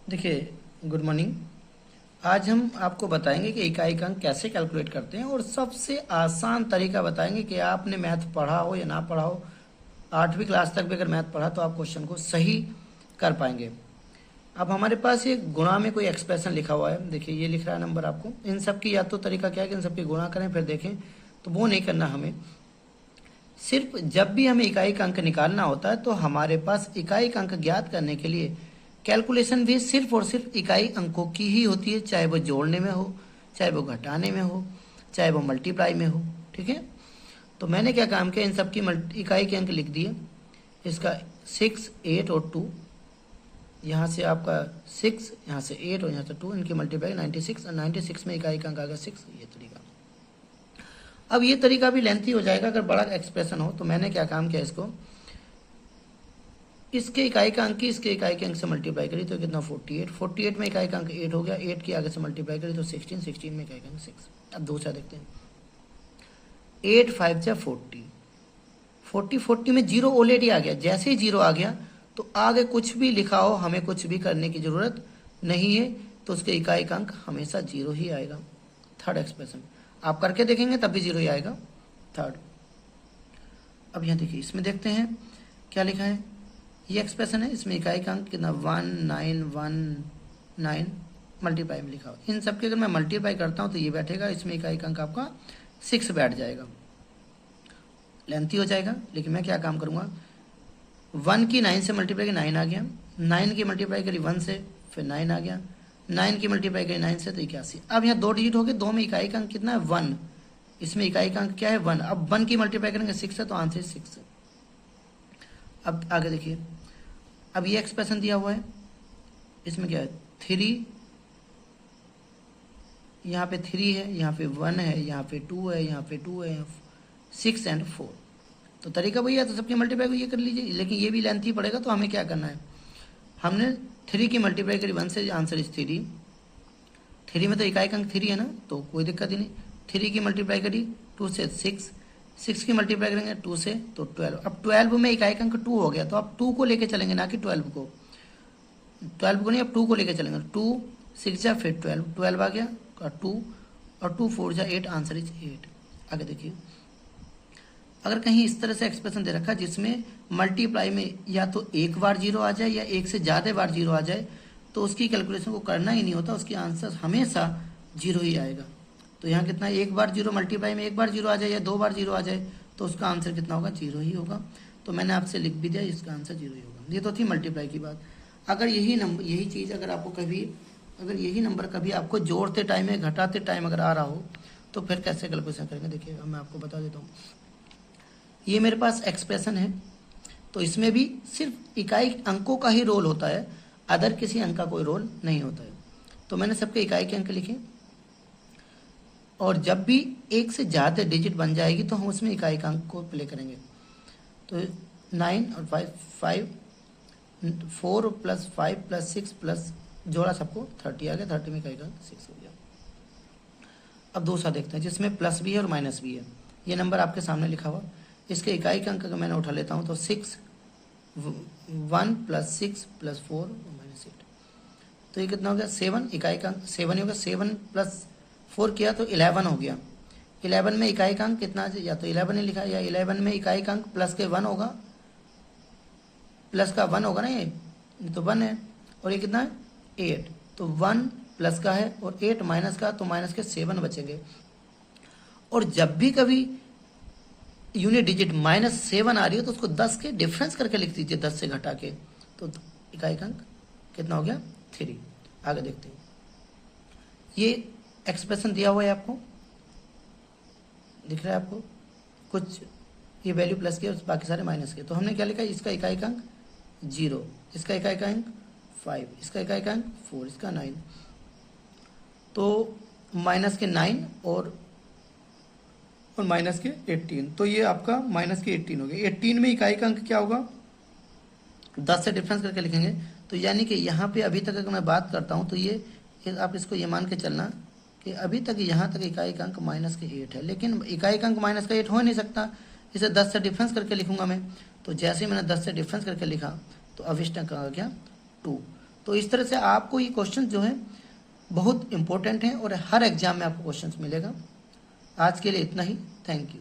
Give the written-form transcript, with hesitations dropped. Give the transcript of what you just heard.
देखिए, good morning. आज हम आपको बताएंगे कि इकाई का अंक कैसे कैलकुलेट करते हैं और सबसे आसान तरीका बताएंगे कि आपने मैथ पढ़ा हो या ना पढ़ा हो। 8वीं क्लास तक भी अगर मैथ पढ़ा तो आप क्वेश्चन को सही कर पाएंगे। अब हमारे पास ये गुणा में कोई एक्सप्रेशन लिखा हुआ है। देखिए, ये लिख रहा है नंबर आपको। इन सब की या तो तरीका क्या है कि इन सब की गुणा करें फिर देखें, तो वो नहीं करना हमें। सिर्फ जब भी हमें इकाई का अंक निकालना होता है तो हमारे पास इकाई का अंक ज्ञात करने के लिए कैलकुलेशन भी सिर्फ और सिर्फ इकाई अंकों की ही होती है, चाहे वो जोड़ने में हो, चाहे वो घटाने में हो, चाहे वो मल्टीप्लाई में हो। ठीक है, तो मैंने क्या काम किया, इन सब की इकाई के अंक लिख दिए। इसका 6, 8 और 2, यहाँ से आपका 6, यहाँ से 8 और यहाँ से 2, इनकी मल्टीप्लाई 96, और 96 में इकाई का अंक आ गया 6। ये तरीका। अब ये तरीका भी लेंथी हो जाएगा अगर बड़ा एक्सप्रेशन हो, तो मैंने क्या काम किया, इसको इसके इकाई का अंक इसके इकाई के अंक से मल्टीप्लाई करी तो कितना 48। 48 में इकाई का अंक 8 हो गया, 8 की आगे से मल्टीप्लाई करी तो 16, 16 में इकाई का अंक 6। अब दूसरा देखते हैं, 8 5 जा 40, 40 40 में जीरो ऑलरेडी आ गया। जैसे ही जीरो आ गया तो आगे कुछ भी लिखा हो हमें कुछ भी करने की जरूरत नहीं है, तो उसके इकाई का अंक हमेशा जीरो ही आएगा। थर्ड एक्सप्रेशन आप करके देखेंगे तब भी जीरो ही आएगा। थर्ड, अब यहाँ देखिए, इसमें देखते हैं क्या लिखा है। ये एक्सप्रेशन है, इसमें इकाई का अंक कितना 1919 मल्टीप्लाई में लिखा हो। इन सब के अगर मैं मल्टीप्लाई करता हूँ तो ये बैठेगा, इसमें इकाई का अंक आपका 6 बैठ जाएगा। लेंथी हो जाएगा, लेकिन मैं क्या काम करूँगा, 1 की 9 से मल्टीप्लाई की 9 आ गया, 9 की मल्टीप्लाई करी 1 से फिर 9 आ गया, 9 की मल्टीप्लाई करी 9 से तो 81। अब यहाँ 2 डिजिट हो गए, 2 में इकाई का अंक कितना है 1, इसमें इकाई का अंक क्या है 1। अब 1 की मल्टीप्लाई करेंगे 6 है तो आंसर 6 है। अब आगे देखिए, अब ये एक्सप्रेशन दिया हुआ है, इसमें क्या है 3, यहाँ पे 3 है, यहाँ पे 1 है, यहाँ पे 2 है, यहाँ पे 2 है, 6 एंड 4। तो तरीका वही है, तो सबकी मल्टीप्लाई को ये कर लीजिए, लेकिन ये भी लेंथी पड़ेगा। तो हमें क्या करना है, हमने 3 की मल्टीप्लाई करी 1 से, आंसर इज 3। 3 में तो इकाई का अंक 3 है ना, तो कोई दिक्कत ही नहीं। 3 की मल्टीप्लाई करी 2 से 6, 6 की मल्टीप्लाई करेंगे 2 से तो 12। अब 12 में इकाई का अंक 2 हो गया, तो आप 2 को लेके चलेंगे ना कि 12 को। 12 को नहीं, अब 2 को लेके चलेंगे। 2 6 जा फिर 12, 12 आ गया और 2 और 2 4 जा 8, आंसर इज 8। आगे देखिए, अगर कहीं इस तरह से एक्सप्रेशन दे रखा जिसमें मल्टीप्लाई में या तो एक बार जीरो आ जाए या एक से ज़्यादा बार जीरो आ जाए, तो उसकी कैलकुलेशन को करना ही नहीं होता, उसकी आंसर हमेशा जीरो ही आएगा। तो यहाँ कितना, एक बार जीरो मल्टीप्लाई में एक बार जीरो आ जाए या 2 बार जीरो आ जाए तो उसका आंसर कितना होगा, जीरो ही होगा। तो मैंने आपसे लिख भी दिया, इसका आंसर जीरो ही होगा। ये तो थी मल्टीप्लाई की बात। अगर यही चीज़ अगर आपको कभी, अगर यही नंबर कभी आपको जोड़ते टाइम या घटाते टाइम अगर आ रहा हो तो फिर कैसे कैलकुलेशन करेंगे, देखिए मैं आपको बता देता हूँ। ये मेरे पास एक्सप्रेशन है, तो इसमें भी सिर्फ इकाई अंकों का ही रोल होता है, अदर किसी अंक का कोई रोल नहीं होता है। तो मैंने सबके इकाई के अंक लिखे, और जब भी एक से ज़्यादा डिजिट बन जाएगी तो हम उसमें इकाई का अंक को प्ले करेंगे। तो 9 और 5 4 प्लस 5 प्लस 6 प्लस जोड़ा सबको 30 आ गया, 30 में इकाई का 6 हो गया। अब दूसरा देखते हैं जिसमें प्लस भी है और माइनस भी है। ये नंबर आपके सामने लिखा हुआ, इसके इकाई का अंक अगर मैंने उठा लेता हूँ तो 6, 1 प्लस 6 प्लस 4 माइनस 8, तो ये कितना हो गया 7। इकाई का अंक 7 ही होगा, 7 प्लस 4 किया तो 11 हो गया। 11 में इकाई का अंक कितना, या तो 11 ही लिखा है, या 11 में इकाई का अंक प्लस के 1 होगा, प्लस का 1 होगा ना, ये तो 1 है, और ये कितना है 8, तो 1 प्लस का है और 8 माइनस का, तो माइनस के 7 बचेंगे। और जब भी कभी यूनिट डिजिट -7 आ रही हो तो उसको 10 के डिफरेंस करके लिख दीजिए, 10 से घटा के, तो इकाई का अंक कितना हो गया 3। आगे देखते हैं, ये एक्सप्रेशन दिया हुआ है आपको, दिख रहा है आपको कुछ, ये वैल्यू प्लस के और बाकी सारे माइनस के। तो हमने क्या लिखा, इसका इकाई का अंक 0, इसका इकाई का अंक 5, इसका इकाई का अंक 4, इसका 9, तो माइनस के 9 और माइनस के 18, तो ये आपका माइनस के 18 हो गया। 18 में इकाई का अंक क्या होगा, 10 से डिफरेंस करके लिखेंगे। तो यानी कि यहाँ पे अभी तक अगर मैं बात करता हूँ तो ये आप इसको ये मान के चलना कि अभी तक यहाँ तक इकाई का अंक माइनस के 8 है, लेकिन इकाई का अंक माइनस का 8 हो नहीं सकता, इसे 10 से डिफरेंस करके लिखूंगा मैं। तो जैसे ही मैंने 10 से डिफरेंस करके लिखा तो अब इस तक आ गया 2, तो इस तरह से आपको ये क्वेश्चन जो है बहुत इंपॉर्टेंट हैं और हर एग्जाम में आपको क्वेश्चंस मिलेगा। आज के लिए इतना ही, थैंक यू।